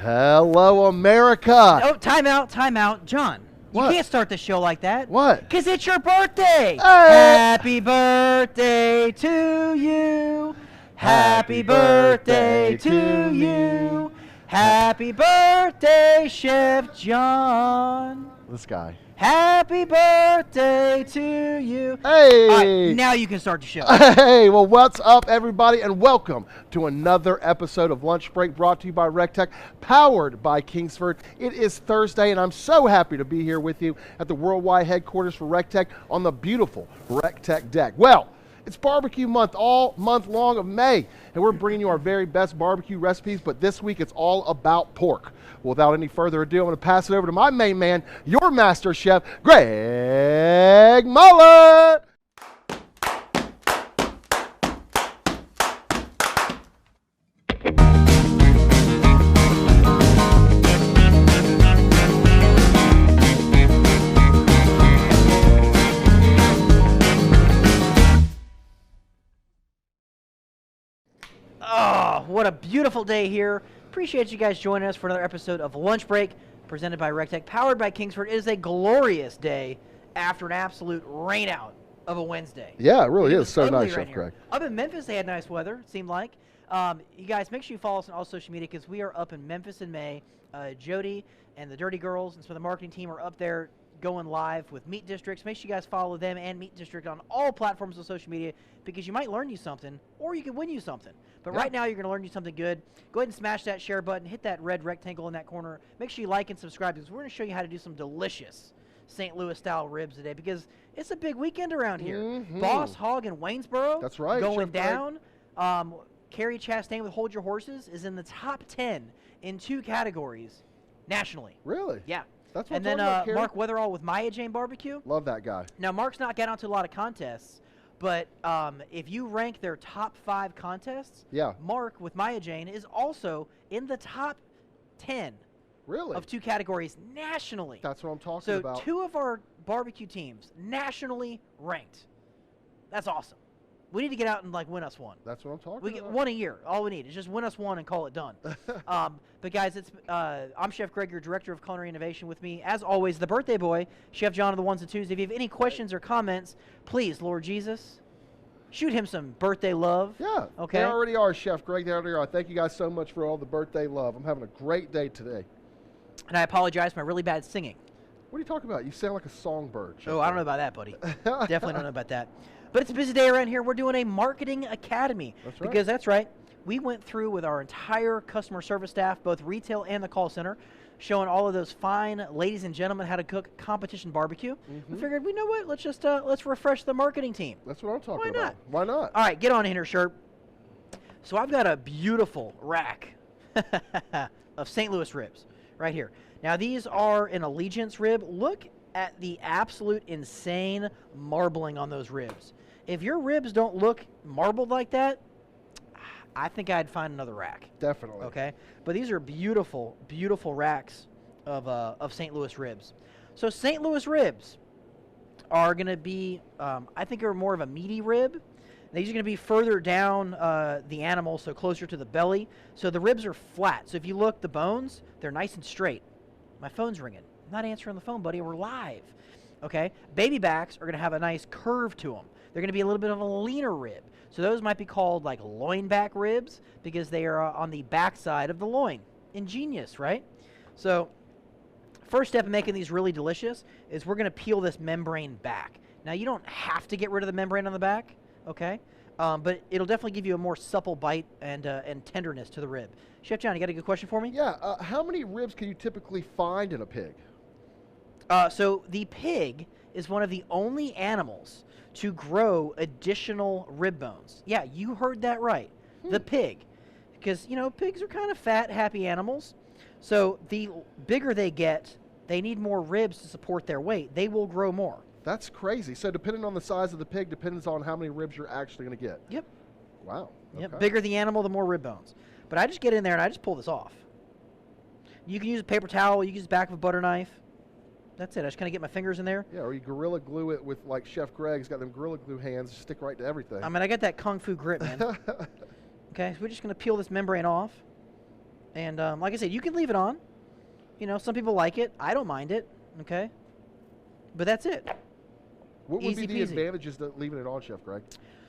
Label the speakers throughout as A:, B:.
A: Hello, America.
B: Oh, time out. John, you
A: What?
B: can't start the show like that.
A: What?
B: Because it's your birthday.
A: Hey.
B: Happy birthday to you. Happy birthday to you. Happy birthday, Chef John.
A: This guy.
B: Happy birthday to you.
A: Hey.
B: All right, now you can start the show.
A: Hey, well, what's up, everybody, and welcome to another episode of Lunch Break brought to you by recteq, powered by Kingsford. It is Thursday, and I'm so happy to be here with you at the worldwide headquarters for recteq on the beautiful recteq deck. Well, it's barbecue month all month long of May, and we're bringing you our very best barbecue recipes, but this week it's all about pork. Without any further ado, I'm going to pass it over to my main man, your master chef, Greg Muller.
B: Oh, what a beautiful day here. Appreciate you guys joining us for another episode of Lunch Break, presented by recteq, powered by Kingsford. It is a glorious day after an absolute rainout of a Wednesday.
A: Yeah, it really is so
B: ugly
A: nice,
B: right
A: Chef
B: here.
A: Greg.
B: Up in Memphis, they had nice weather, it seemed like. You guys, make sure you follow us on all social media because we are up in Memphis in May. Jody and the Dirty Girls and some of the marketing team are up there going live with Meat Districts. Make sure you guys follow them and Meat District on all platforms of social media because you might learn you something or you can win you something. But right now, you're going to learn you something good. Go ahead and smash that share button. Hit that red rectangle in that corner. Make sure you like and subscribe because we're going to show you how to do some delicious St. Louis-style ribs today because it's a big weekend around here.
A: Mm-hmm.
B: Boss Hog in Waynesboro.
A: That's right,
B: Going
A: Chef
B: down. Carrie Chastain with Hold Your Horses is in the top 10 in 2 categories nationally.
A: Really?
B: Yeah.
A: That's what
B: And
A: I'm
B: then
A: talking about, Carrie.
B: Mark Weatherall with Maya Jane Barbecue.
A: Love that guy.
B: Now, Mark's not got out to a lot of contests, but if you rank their top 5 contests,
A: Yeah.
B: Mark with Maya Jane is also in the top 10
A: Really?
B: of 2 categories nationally.
A: That's what I'm talking
B: So
A: about.
B: 2 of our barbecue teams nationally ranked. That's awesome. We need to get out and win us one.
A: That's what I'm talking
B: We get
A: about.
B: one a year. All we need is just win us one and call it done. But guys, I'm Chef Greg, your Director of Culinary Innovation. With me, as always, the birthday boy, Chef John of the Ones and Twos. If you have any questions or comments, please, Lord Jesus, shoot him some birthday love.
A: Yeah.
B: Okay.
A: They already are, Chef Greg. They already are. Thank you guys so much for all the birthday love. I'm having a great day today.
B: And I apologize for my really bad singing.
A: What are you talking about? You sound like a songbird. Chef
B: Oh, I don't know
A: Greg.
B: about that, buddy. Definitely don't know about that. But it's a busy day around here. We're doing a marketing academy.
A: That's right.
B: Because that's right. We went through with our entire customer service staff, both retail and the call center, showing all of those fine ladies and gentlemen how to cook competition barbecue. We figured, you know what? Let's just let's refresh the marketing team.
A: That's what I'm talking
B: Why
A: about.
B: not?
A: Why not?
B: All right, get on in here, shirt. So I've got a beautiful rack of St. Louis ribs right here. Now these are an Allegiance rib. Look at the absolute insane marbling on those ribs. If your ribs don't look marbled like that, I think I'd find another rack.
A: Definitely.
B: Okay, but these are beautiful, beautiful racks of St. Louis ribs. So St. Louis ribs are going to be, I think, are more of a meaty rib. These are going to be further down the animal, so closer to the belly. So the ribs are flat. So if you look, the bones, they're nice and straight. My phone's ringing. I'm not answering the phone, buddy. We're live. Okay, baby backs are going to have a nice curve to them. They're going to be a little bit of a leaner rib. So those might be called like loin back ribs because they are on the back side of the loin. Ingenious, right? So first step in making these really delicious is we're going to peel this membrane back. Now you don't have to get rid of the membrane on the back, okay? But it'll definitely give you a more supple bite and tenderness to the rib. Chef John, you got a good question for me?
A: Yeah. How many ribs can you typically find in a pig?
B: So the pig is one of the only animals to grow additional rib bones. Yeah, you heard that right. The pig. Because, you know, pigs are kind of fat, happy animals. So the bigger they get, they need more ribs to support their weight. They will grow more.
A: That's crazy. So depending on the size of the pig, depends on how many ribs you're actually going to get.
B: Yep.
A: Wow.
B: Yep.
A: Okay.
B: Bigger the animal, the more rib bones. But I just get in there and I just pull this off. You can use a paper towel. You can use the back of a butter knife. That's it. I just kind of get my fingers in there.
A: Yeah, or you Gorilla Glue it with, like Chef Greg's got them Gorilla Glue hands, stick right to everything.
B: I mean, I got that kung fu grip, man. Okay, so we're just going to peel this membrane off. And like I said, you can leave it on. You know, some people like it. I don't mind it. Okay, but that's it.
A: What would
B: Easy
A: be the
B: peasy.
A: advantages to leaving it on, Chef Greg?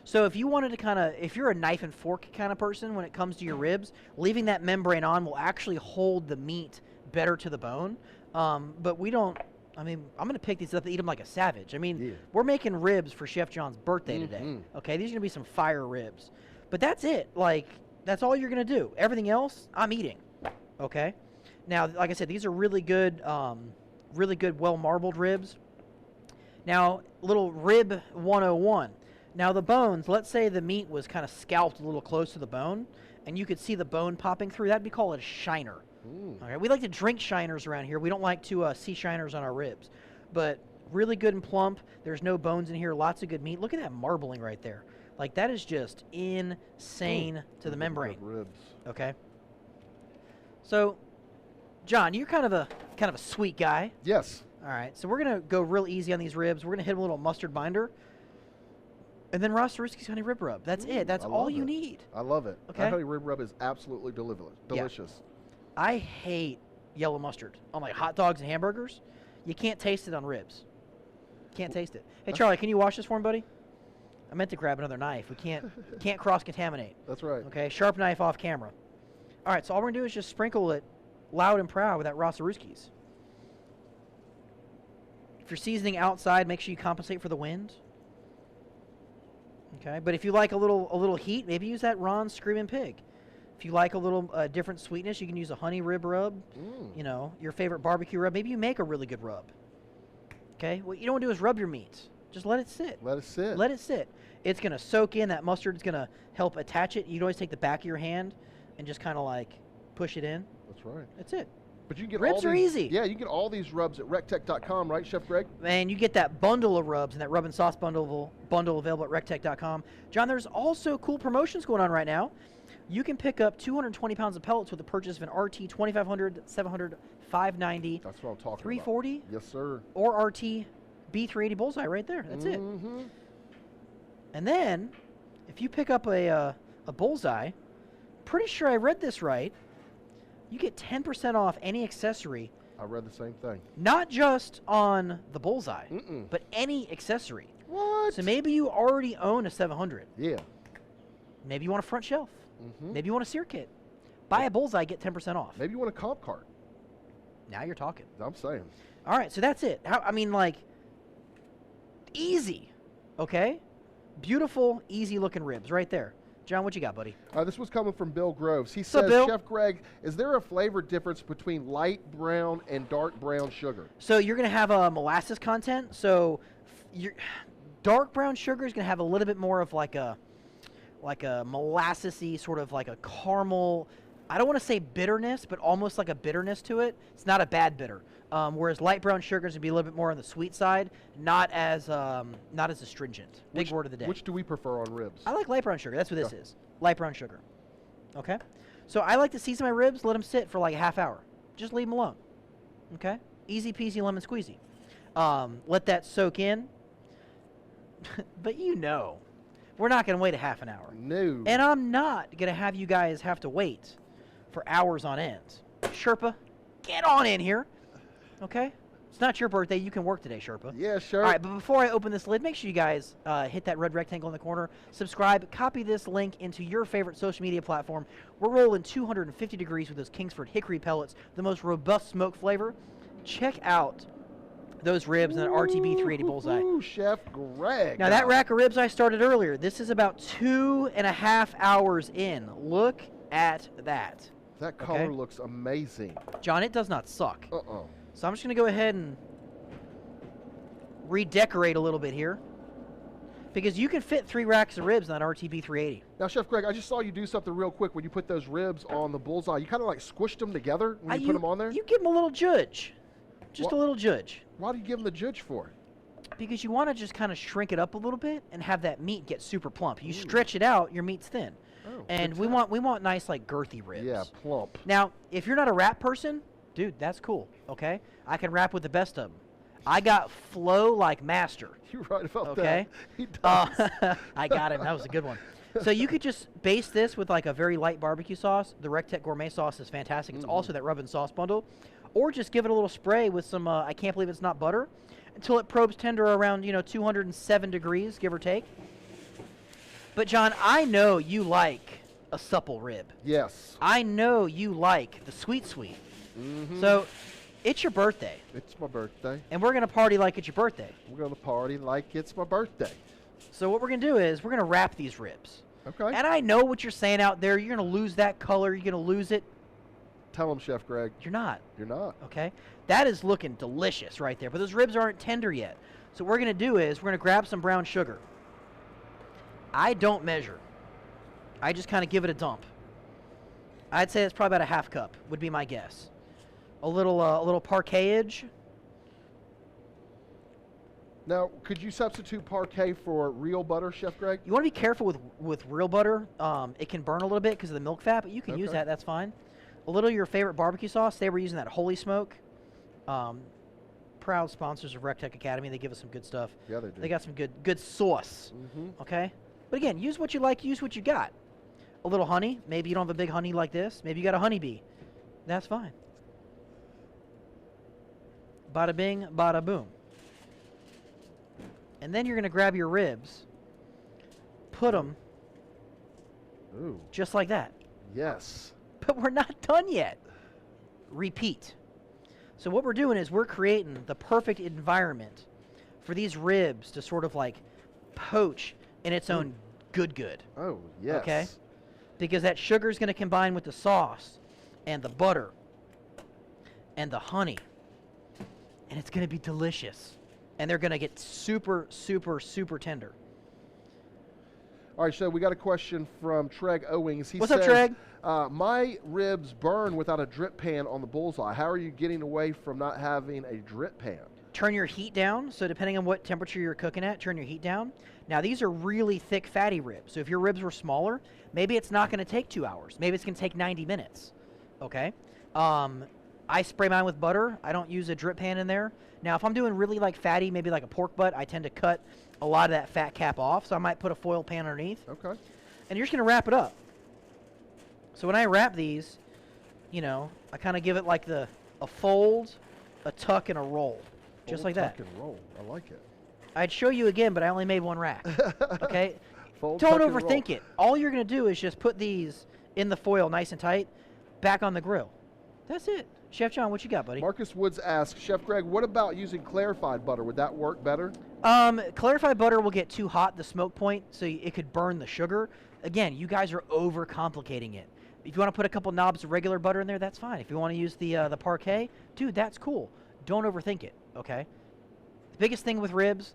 B: So if you wanted to kind of, if you're a knife and fork kind of person when it comes to your ribs, leaving that membrane on will actually hold the meat better to the bone. But we don't. I mean, I'm going to pick these up and eat them like a savage. I mean, we're making ribs for Chef John's birthday today. Okay, these are going to be some fire ribs. But that's it. Like, that's all you're going to do. Everything else, I'm eating. Okay? Now, like I said, these are really good, well-marbled ribs. Now, little rib 101. Now, the bones, let's say the meat was kind of scalped a little close to the bone, and you could see the bone popping through. That'd be called a shiner. Okay, we like to drink shiners around here. We don't like to see shiners on our ribs. But really good and plump. There's no bones in here. Lots of good meat. Look at that marbling right there. Like, that is just insane to the membrane.
A: Ribs.
B: Okay. So, John, you're kind of a sweet guy.
A: Yes.
B: All right. So we're gonna go real easy on these ribs. We're gonna hit them a little mustard binder, and then Ross Saruski's honey rib rub. That's it. That's all you need.
A: I love it.
B: Okay.
A: That honey rib rub is absolutely delicious.
B: I hate yellow mustard on like hot dogs and hamburgers. You can't taste it on ribs. Can't taste it. Hey, Charlie, can you wash this for me, buddy? I meant to grab another knife. We can't cross-contaminate.
A: That's right.
B: Okay, sharp knife off camera. All right, so all we're going to do is just sprinkle it loud and proud with that Ross Saruski's. If you're seasoning outside, make sure you compensate for the wind. Okay, but if you like a little heat, maybe use that Ron's Screaming Pig. If you like a little different sweetness, you can use a honey rib rub. You know, your favorite barbecue rub. Maybe you make a really good rub. Okay, what you don't want to do is rub your meat. Just let it sit.
A: Let it sit.
B: Let it sit. It's going to soak in. That mustard is going to help attach it. You'd always take the back of your hand and just kind of like push it in.
A: That's right.
B: That's it.
A: But you can get
B: ribs
A: all
B: are
A: these,
B: easy.
A: Yeah, you can get all these rubs at recteq.com, right, Chef Greg?
B: And you get that bundle of rubs and that rub and sauce bundle available at recteq.com. John, there's also cool promotions going on right now. You can pick up 220 pounds of pellets with the purchase of an RT 2500, 700, 590.
A: That's what I'm talking
B: 340?
A: about. Yes, sir.
B: Or RT B380 Bullseye right there. That's it. And then, if you pick up a Bullseye, pretty sure I read this right, you get 10% off any accessory.
A: I read the same thing.
B: Not just on the Bullseye, but any accessory.
A: What?
B: So maybe you already own a 700.
A: Yeah.
B: Maybe you want a front shelf. Maybe you want a sear kit. Buy a Bullseye, get 10% off.
A: Maybe you want a comp cart.
B: Now you're talking.
A: I'm saying.
B: All right, so that's it. I mean, like, easy, okay? Beautiful, easy-looking ribs right there. John, what you got, buddy?
A: This was coming from Bill Groves. He
B: What's up,
A: says,
B: Bill?
A: Chef Greg, is there a flavor difference between light brown and dark brown sugar?
B: So you're going to have a molasses content. So your dark brown sugar is going to have a little bit more of like a molassesy, sort of like a caramel. I don't want to say bitterness, but almost like a bitterness to it. It's not a bad bitter. Whereas light brown sugar is going to be a little bit more on the sweet side, not as astringent. Big word of the day.
A: Which do we prefer on ribs?
B: I like light brown sugar. That's what this is. Light brown sugar. Okay? So I like to season my ribs, let them sit for like a half hour. Just leave them alone. Okay? Easy peasy lemon squeezy. Let that soak in. But you know, we're not going to wait a half an hour.
A: No.
B: And I'm not going to have you guys have to wait for hours on end. Sherpa, get on in here. Okay? It's not your birthday. You can work today, Sherpa.
A: Yeah, sure.
B: All right, but before I open this lid, make sure you guys hit that red rectangle in the corner, subscribe, copy this link into your favorite social media platform. We're rolling 250 degrees with those Kingsford hickory pellets, the most robust smoke flavor. Check out those ribs and that RTB 380 Bullseye.
A: Ooh, Chef Greg.
B: Now, that rack of ribs I started earlier, this is about 2.5 hours in. Look at that.
A: That color looks amazing.
B: John, it does not suck.
A: Uh-oh.
B: So I'm just going to go ahead and redecorate a little bit here, because you can fit 3 racks of ribs on that RTB 380.
A: Now, Chef Greg, I just saw you do something real quick when you put those ribs on the Bullseye. You kind of like squished them together when you put them on there?
B: You give them a little judge. Just a little judge.
A: Why do you give them the judge for?
B: Because you want to just kind of shrink it up a little bit and have that meat get super plump. You stretch it out, your meat's thin.
A: Oh,
B: and we want nice, like, girthy ribs.
A: Yeah, plump.
B: Now, if you're not a wrap person, dude, that's cool, okay? I can wrap with the best of them. I got flow like master.
A: You're right about
B: okay?
A: that. He does.
B: I got him. That was a good one. So you could just base this with like a very light barbecue sauce. The recteq gourmet sauce is fantastic. It's also that rub and sauce bundle. Or just give it a little spray with some, I can't believe it's not butter, until it probes tender around, 207 degrees, give or take. But John, I know you like a supple rib.
A: Yes.
B: I know you like the sweet. So it's your birthday.
A: It's my birthday.
B: And we're going to party like it's your birthday.
A: We're going to party like it's my birthday.
B: So what we're going to do is we're going to wrap these ribs.
A: Okay.
B: And I know what you're saying out there. You're going to lose that color. You're going to lose it.
A: Tell them, Chef Greg.
B: You're not.
A: You're not.
B: Okay. That is looking delicious right there. But those ribs aren't tender yet. So what we're going to do is we're going to grab some brown sugar. I don't measure. I just kind of give it a dump. I'd say it's probably about a half cup would be my guess. A little parquettage.
A: Now, could you substitute parquet for real butter, Chef Greg?
B: You want to be careful with real butter. It can burn a little bit because of the milk fat, but you can use that. That's fine. A little of your favorite barbecue sauce. They were using that Holy Smoke. Proud sponsors of recteq Academy. They give us some good stuff.
A: Yeah, they do.
B: They got some good sauce. Okay? But again, use what you like. Use what you got. A little honey. Maybe you don't have a big honey like this. Maybe you got a honeybee. That's fine. Bada bing, bada boom. And then you're going to grab your ribs, put them just like that.
A: Yes.
B: But we're not done yet. Repeat. So what we're doing is we're creating the perfect environment for these ribs to sort of like poach in its own good.
A: Oh, yes.
B: Okay? Because that sugar is going to combine with the sauce and the butter and the honey. And it's going to be delicious. And they're going to get super tender.
A: All right, so we got a question from Treg Owings.
B: What's up, Treg?
A: My ribs burn without a drip pan on the bullseye. How are you getting away from not having a drip pan?
B: Turn your heat down. So depending on what temperature you're cooking at, turn your heat down. Now, these are really thick, fatty ribs. So if your ribs were smaller, maybe it's not going to take 2 hours. Maybe it's going to take 90 minutes. Okay? I spray mine with butter. I don't use a drip pan in there. Now, if I'm doing really like fatty, maybe like a pork butt, I tend to cut a lot of that fat cap off. So I might put a foil pan underneath.
A: Okay.
B: And you're just going to wrap it up. So when I wrap these, I kind of give it like a fold, a tuck, and a roll. Just like that.
A: Tuck and roll. I like it.
B: I'd show you again, but I only made one rack. Okay?
A: Fold,
B: Don't
A: tuck, and
B: overthink
A: roll.
B: it. All you're going to do is just put these in the foil nice and tight, back on the grill. That's it. Chef John, what you got, buddy?
A: Marcus Woods asks, Chef Greg, what about using clarified butter? Would that work better?
B: Clarified butter will get too hot, the smoke point, so it could burn the sugar. Again, you guys are overcomplicating it. If you want to put a couple knobs of regular butter in there, that's fine. If you want to use the parquet, dude, that's cool. Don't overthink it, okay? The biggest thing with ribs,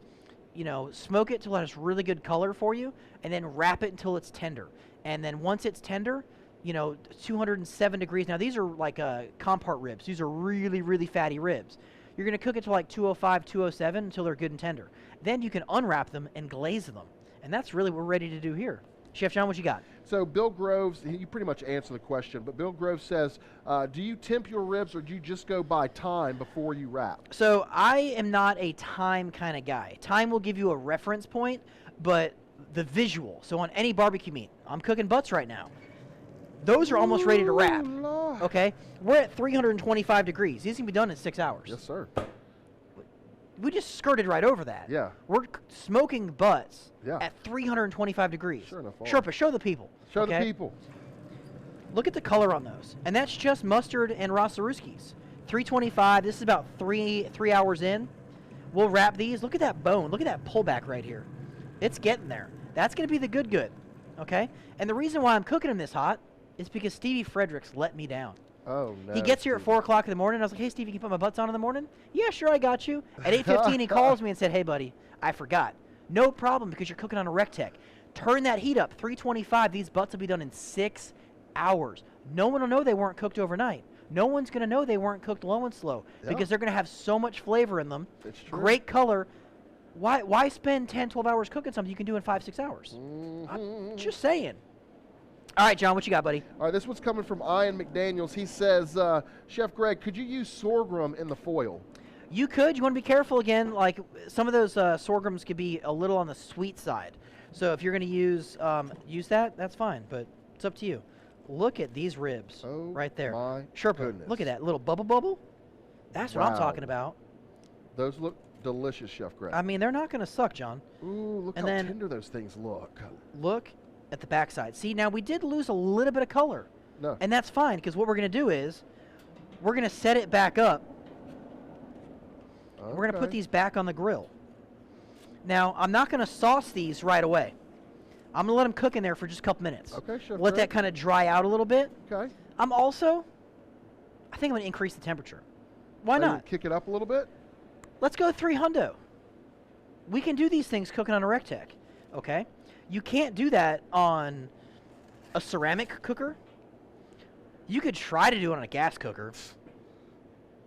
B: smoke it till it has really good color for you, and then wrap it until it's tender. And then once it's tender, 207 degrees. Now, these are like compart ribs. These are really fatty ribs. You're going to cook it to like 205, 207 until they're good and tender. Then you can unwrap them and glaze them. And that's really what we're ready to do here. Chef John, what you got?
A: So Bill Groves, you pretty much answered the question, but Bill Groves says, do you temp your ribs or do you just go by time before you wrap?
B: So I am not a time kind of guy. Time will give you a reference point, but the visual. So on any barbecue meat, I'm cooking butts right now. Those are almost ready to wrap.
A: Lord.
B: Okay? We're at 325 degrees. These can be done in 6 hours.
A: Yes, sir.
B: We just skirted right over that.
A: Yeah.
B: We're smoking butts
A: Yeah.
B: at 325 degrees.
A: Sure enough.
B: Sherpa, show the people.
A: Show the people.
B: Look at the color on those. And that's just mustard and Rossaruskis. 325. This is about three hours in. We'll wrap these. Look at that bone. Look at that pullback right here. It's getting there. That's going to be the good. Okay? And the reason why I'm cooking them this hot is because Stevie Fredericks let me down.
A: Oh, no.
B: He gets here at 4 o'clock in the morning. I was like, hey, Stevie, can you put my butts on in the morning? Yeah, sure, I got you. At 8:15, he calls me and said, hey, buddy, I forgot. No problem, because you're cooking on a recteq. Turn that heat up, 325. These butts will be done in 6 hours. No one will know they weren't cooked overnight. No one's going to know they weren't cooked low and slow because they're going to have so much flavor in them.
A: It's true.
B: Great color. Why spend 10, 12 hours cooking something you can do in 5, 6 hours? I'm just saying. All right, John, what you got, buddy?
A: All right, this one's coming from Ian McDaniels. He says, Chef Greg, could you use sorghum in the foil?
B: You could. You want to be careful again. Like some of those sorghums could be a little on the sweet side. So if you're going to use that, that's fine, but it's up to you. Look at these ribs right there.
A: My
B: Sherpa,
A: goodness.
B: look at that little bubble. That's what I'm talking about.
A: Those look delicious, Chef Greg.
B: I mean, they're not going to suck, John.
A: Ooh, look how tender those things look.
B: Look at the backside. See, now we did lose a little bit of color.
A: No.
B: And that's fine, because what we're going to do is we're going to set it back up.
A: Okay.
B: We're going to put these back on the grill. Now, I'm not going to sauce these right away. I'm going to let them cook in there for just a couple minutes.
A: Okay, Chef
B: Let
A: Greg.
B: that kind of dry out a little bit.
A: Okay.
B: I think I'm going to increase the temperature. Why not?
A: Kick it up a little bit?
B: Let's go 300. We can do these things cooking on a recteq, okay? You can't do that on a ceramic cooker. You could try to do it on a gas cooker.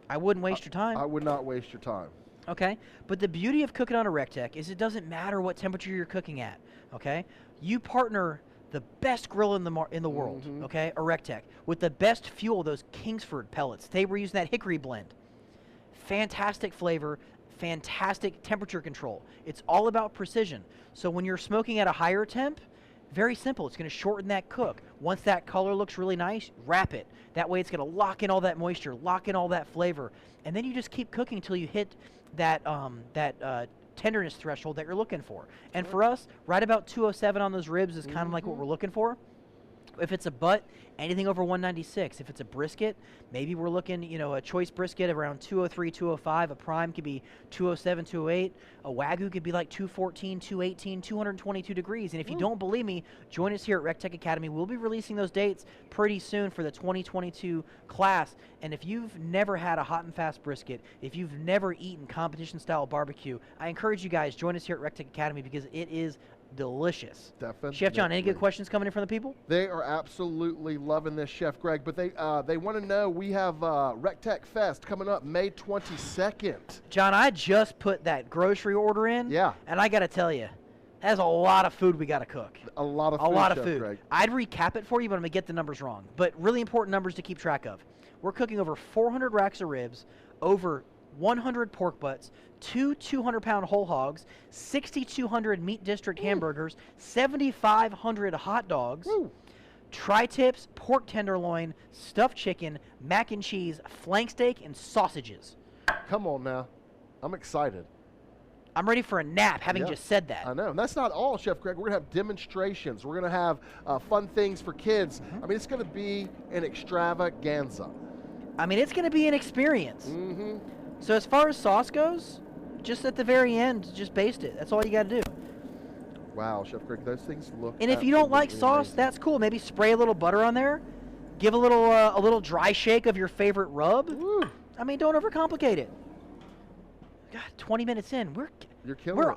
B: I wouldn't waste your time.
A: I would not waste your time.
B: Okay? But the beauty of cooking on a recteq is it doesn't matter what temperature you're cooking at, okay? You partner the best grill in the world, okay, a recteq, with the best fuel, those Kingsford pellets. Today we're using that hickory blend. Fantastic flavor, fantastic temperature control. It's all about precision. So when you're smoking at a higher temp, very simple. It's going to shorten that cook. Once that color looks really nice, wrap it. That way it's going to lock in all that moisture, lock in all that flavor. And then you just keep cooking until you hit that tenderness threshold that you're looking for. And for us, right about 207 on those ribs is kind of like what we're looking for. If it's a butt, anything over 196. If it's a brisket, maybe we're looking, a choice brisket around 203, 205. A prime could be 207, 208. A Wagyu could be like 214, 218, 222 degrees. And if you don't believe me, join us here at recteq Academy. We'll be releasing those dates pretty soon for the 2022 class. And if you've never had a hot and fast brisket, if you've never eaten competition-style barbecue, I encourage you guys, join us here at recteq Academy because it is delicious.
A: Definitely.
B: Chef John, any good questions coming in from the people?
A: They are absolutely loving this, Chef Greg, but they want to know, we have recteq Fest coming up May 22nd.
B: John, I just put that grocery order in.
A: Yeah.
B: And I got to tell you, that's a lot of food we got to cook.
A: A lot of food,
B: A lot of
A: Chef
B: food.
A: Greg.
B: I'd recap it for you, but I'm going to get the numbers wrong. But really important numbers to keep track of. We're cooking over 400 racks of ribs, over 100 pork butts, 200-pound whole hogs, 6,200 meat district hamburgers, 7,500 hot dogs, tri-tips, pork tenderloin, stuffed chicken, mac and cheese, flank steak, and sausages.
A: Come on now. I'm excited.
B: I'm ready for a nap, having just said that.
A: I know. And that's not all, Chef Greg. We're going to have demonstrations. We're going to have fun things for kids. I mean, it's going to be an extravaganza.
B: I mean, it's going to be an experience. So as far as sauce goes, just at the very end, just baste it. That's all you got to do.
A: Wow, Chef Greg, those things look
B: And if you don't like sauce,
A: amazing.
B: that's cool. Maybe spray a little butter on there. Give a little dry shake of your favorite rub.
A: Woo.
B: I mean, don't overcomplicate it. God, 20 minutes in, we're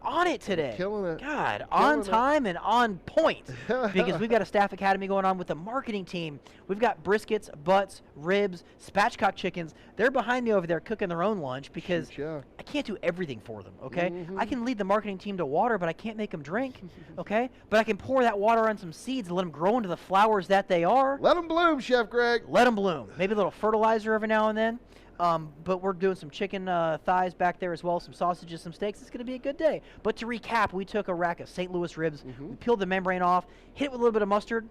B: on it today.
A: Killing it.
B: God, on time and on point. Because we've got a staff academy going on with the marketing team. We've got briskets, butts, ribs, spatchcock chickens. They're behind me over there cooking their own lunch because I can't do everything for them, okay? I can lead the marketing team to water, but I can't make them drink, okay? But I can pour that water on some seeds and let them grow into the flowers that they are.
A: Let them bloom, Chef Greg.
B: Let them bloom. Maybe a little fertilizer every now and then. But we're doing some chicken thighs back there as well, some sausages, some steaks. It's going to be a good day. But to recap, we took a rack of St. Louis ribs. We peeled the membrane off, hit it with a little bit of mustard,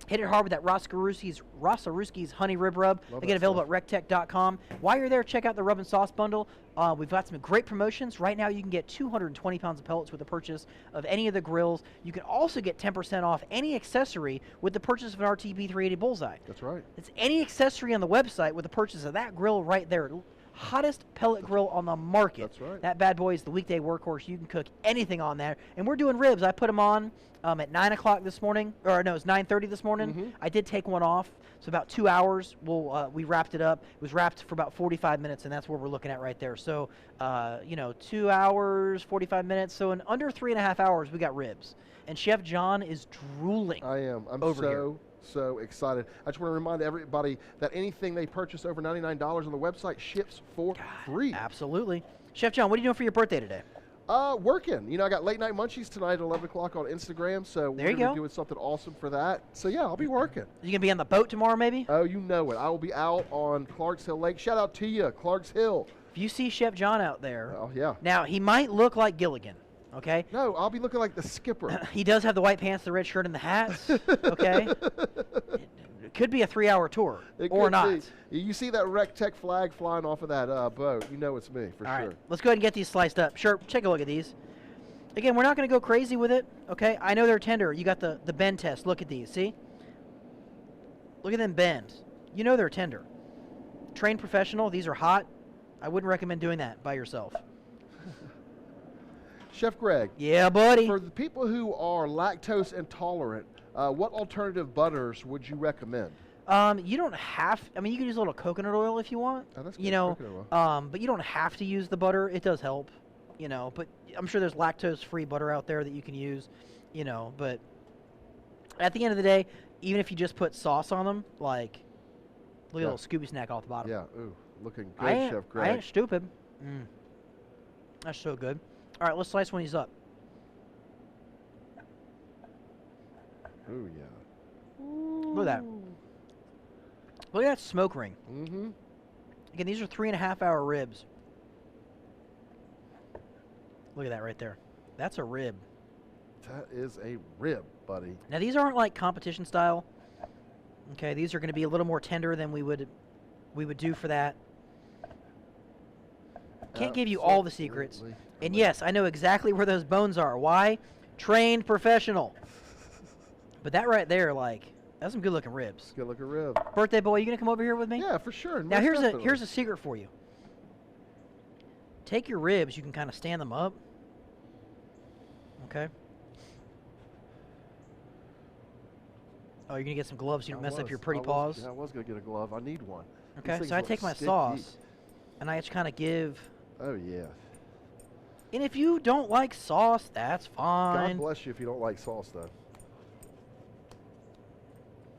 B: hit it hard with that Rosaruski's honey rib rub. Again, available at recteq.com. While you're there, check out the rub and sauce bundle. We've got some great promotions. Right now, you can get 220 pounds of pellets with the purchase of any of the grills. You can also get 10% off any accessory with the purchase of an RTB 380 Bullseye.
A: That's right.
B: It's any accessory on the website with the purchase of that grill right there. Hottest pellet grill on the market.
A: That's right.
B: That bad boy is the weekday workhorse. You can cook anything on there. And we're doing ribs. I put them on at 9 o'clock this morning. Or no, it's 9:30 this morning. I did take one off. So about 2 hours, we wrapped it up. It was wrapped for about 45 minutes, and that's what we're looking at right there. So, 2 hours, 45 minutes. So in under 3.5 hours, we got ribs. And Chef John is drooling.
A: I am. I'm so excited. I just want to remind everybody that anything they purchase over $99 on the website ships for free.
B: Absolutely. Chef John, what are you doing for your birthday today?
A: Working. I got late night munchies tonight at 11 o'clock on Instagram, so we're going to be doing something awesome for that. So, yeah, I'll be working.
B: You going to be on the boat tomorrow, maybe?
A: Oh, you know it. I will be out on Clarks Hill Lake. Shout out to you, Clarks Hill.
B: If you see Chef John out there,
A: oh, yeah.
B: Now, he might look like Gilligan, Okay.
A: No, I'll be looking like the skipper.
B: He does have the white pants, the red shirt, and the hats. Okay. It could be a 3-hour tour
A: It
B: or
A: could
B: not.
A: be. You see that recteq flag flying off of that boat, you know it's me for
B: All
A: sure.
B: right, let's go ahead and get these sliced up. Sure, take a look at these. Again, we're not going to go crazy with it, okay? I know they're tender. You got the bend test. Look at these, see? Look at them bends. You know they're tender. Trained professional, these are hot. I wouldn't recommend doing that by yourself.
A: Chef Greg.
B: Yeah, buddy.
A: For the people who are lactose intolerant, what alternative butters would you recommend?
B: You don't have, I mean, you can use a little coconut oil if you want.
A: Oh, that's good.
B: You know,
A: Coconut oil.
B: but you don't have to use the butter. It does help, you know, but I'm sure there's lactose-free butter out there that you can use, you know, but at the end of the day, even if you just put sauce on them, like, look at a little Scooby snack off the bottom.
A: Yeah, ooh, looking good, Chef Greg.
B: I ain't stupid. That's so good. All right, let's slice one of these up.
A: Ooh, yeah.
B: Look at that. Look at that smoke ring.
A: Mm-hmm.
B: Again, these are 3.5-hour ribs. Look at that right there. That's a rib.
A: That is a rib, buddy.
B: Now, these aren't like competition style. Okay, these are going to be a little more tender than we would do for that. Can't give you all the secrets. And yes, I know exactly where those bones are. Why? Trained professional. But that right there, like, that's some good-looking ribs.
A: Good-looking rib.
B: Birthday boy, you going to come over here with me?
A: Yeah, for sure.
B: Now,
A: most
B: here's a secret for you. Take your ribs. You can kind of stand them up. Okay. Oh, you're going to get some gloves so you don't mess up your pretty paws?
A: Yeah, I was going to get a glove. I need one.
B: Okay, so I take my sauce, and I just kind of give...
A: Oh, yeah.
B: And if you don't like sauce, that's fine.
A: God bless you if you don't like sauce, though.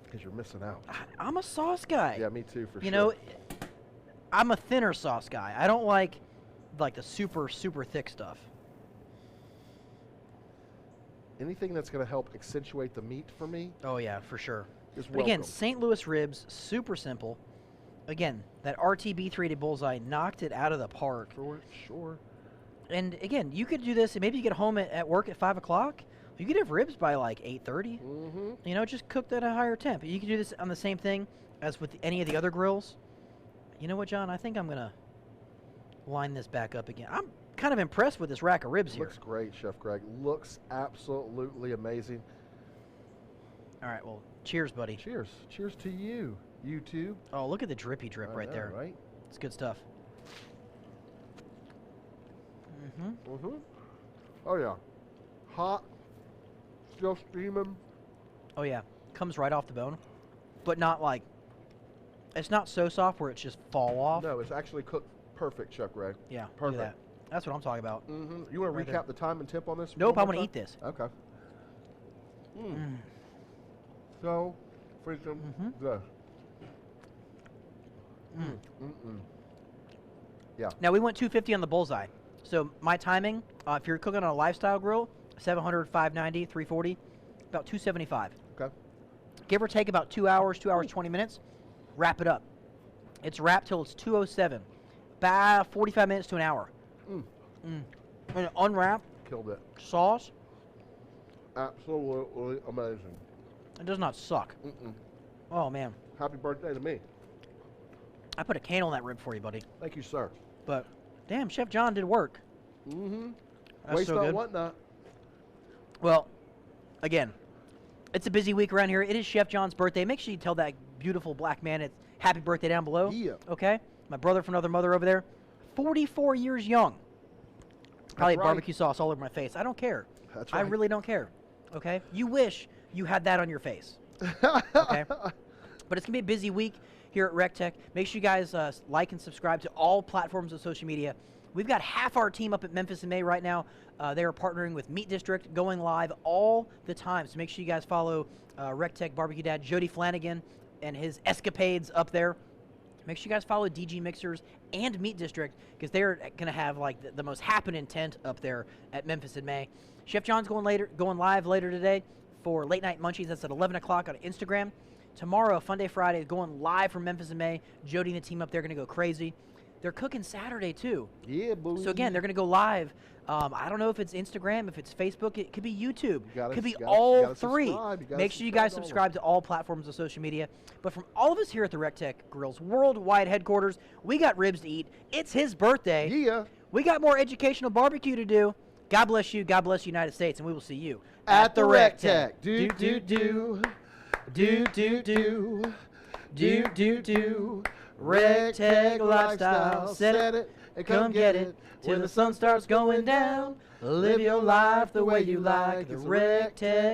A: Because you're missing out.
B: I'm a sauce guy.
A: Yeah, me too, for sure.
B: You know, I'm a thinner sauce guy. I don't like the super, super thick stuff.
A: Anything that's going to help accentuate the meat for me
B: Oh, yeah, for sure.
A: is
B: But
A: welcome.
B: again, St. Louis ribs, super simple. Again, that RTB3 bullseye knocked it out of the park.
A: For sure.
B: And again, you could do this, and maybe you get home at work at 5 o'clock. You could have ribs by like 8:30.
A: Mm-hmm.
B: You know, just cook that at a higher temp. You can do this on the same thing as with any of the other grills. You know what, John? I think I'm going to line this back up again. I'm kind of impressed with this rack of ribs here.
A: Looks great, Chef Greg. Looks absolutely amazing.
B: All right, well, cheers, buddy.
A: Cheers. Cheers to you, YouTube.
B: Oh, look at the drippy drip right there.
A: Right?
B: It's good stuff. Mm-hmm.
A: Mm-hmm. Oh, yeah. Hot. Still steaming.
B: Oh, yeah. Comes right off the bone. But not like... It's not so soft where it's just fall off.
A: No, it's actually cooked perfect, Chef Greg.
B: Yeah,
A: Perfect.
B: look at that. That's what I'm talking about.
A: Mm-hmm. You want to
B: Right
A: recap
B: there.
A: the time and temp on this?
B: Nope,
A: one
B: I'm
A: more
B: going to
A: time?
B: eat this.
A: Okay. So freaking good. Yeah.
B: Now, we went 250 on the bullseye. So my timing, if you're cooking on a lifestyle grill, 700, 590, 340, about 275.
A: Okay.
B: Give or take about 2 hours, 2 hours, 20 minutes. Wrap it up. It's wrapped till it's 207. About 45 minutes to an hour. And unwrap,
A: Killed it.
B: sauce,
A: Absolutely amazing.
B: it does not suck. Oh, man.
A: Happy birthday to me.
B: I put a candle in that rib for you, buddy.
A: Thank you, sir.
B: But, damn, Chef John did work.
A: Mm-hmm.
B: That's
A: Waste
B: so
A: not,
B: good.
A: want not.
B: Well, again, it's a busy week around here. It is Chef John's birthday. Make sure you tell that beautiful black man it's happy birthday down below.
A: Yeah.
B: Okay? My brother from another mother over there, 44 years young. Probably
A: right.
B: barbecue sauce all over my face. I don't care.
A: That's
B: I
A: right.
B: really don't care. Okay? You wish you had that on your face. Okay? But it's going to be a busy week here at recteq. Make sure you guys like and subscribe to all platforms of social media. We've got half our team up at Memphis in May right now. They are partnering with Meat District, going live all the time. So make sure you guys follow recteq Barbecue Dad, Jody Flanagan, and his escapades up there. Make sure you guys follow DG Mixers and Meat District because they're going to have like the most happening tent up there at Memphis in May. Chef John's going live later today for Late Night Munchies. That's at 11 o'clock on Instagram. Tomorrow, Fun Day Friday, going live from Memphis in May. Jody and the team up there are going to go crazy. They're cooking Saturday too.
A: Yeah, boy.
B: So again, they're going to go live. I don't know if it's Instagram, if it's Facebook, it could be YouTube,
A: Gotta-
B: could be
A: gotta-
B: all
A: gotta
B: three.
A: subscribe. You gotta
B: Make sure you guys
A: subscribe to all of
B: subscribe to all platforms of social media. But from all of us here at the recteq Grill's worldwide headquarters, we got ribs to eat. It's his birthday.
A: Yeah.
B: We got more educational barbecue to do. God bless you. God bless the United States, and we will see you
A: At the
B: recteq.
A: Do do do do do do do do do.
B: recteq lifestyle. Set it and come get it till the sun starts going down. Live your life the way you like. The recteq.